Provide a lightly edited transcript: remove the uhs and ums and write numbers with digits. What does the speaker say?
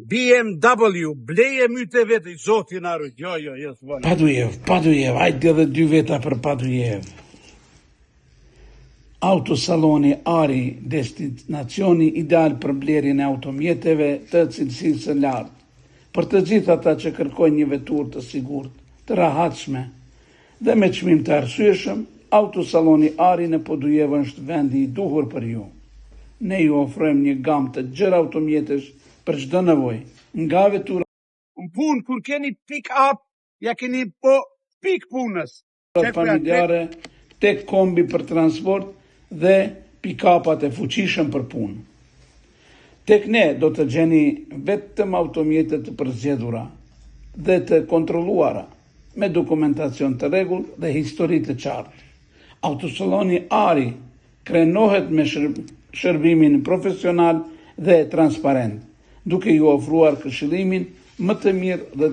BMW, bleje myte vetë, zotin arët, jo, s'vona. Padujev, hajde edhe 2 veta për Padujev. Autosaloni Ari, destinacioni ideal për blerjen e automjeteve të cilësisë së lartë, për të gjithë ata që kërkojnë një veturë të sigurt, të rahatshme dhe me çmim të arsyeshëm. Autosaloni Ari në Padujev është vendi i duhur për ju. Ne ju ofrojmë një gamë të gjerë automjetesh për çdo nevojë, nga vetura Në punë, kur keni pick-up, ja keni po pik punës. familjare, tek kombi për transport dhe pick-upat e fuqishëm për punë. Tek ne do të gjeni vetëm automjete të përzgjedhura dhe të kontrolluara, me dokumentacion të rregullt dhe histori të qartë. Autosaloni Ari krenohet me shërbimin profesional dhe transparent, duke ju ofruar këshillimin më të mirë dhe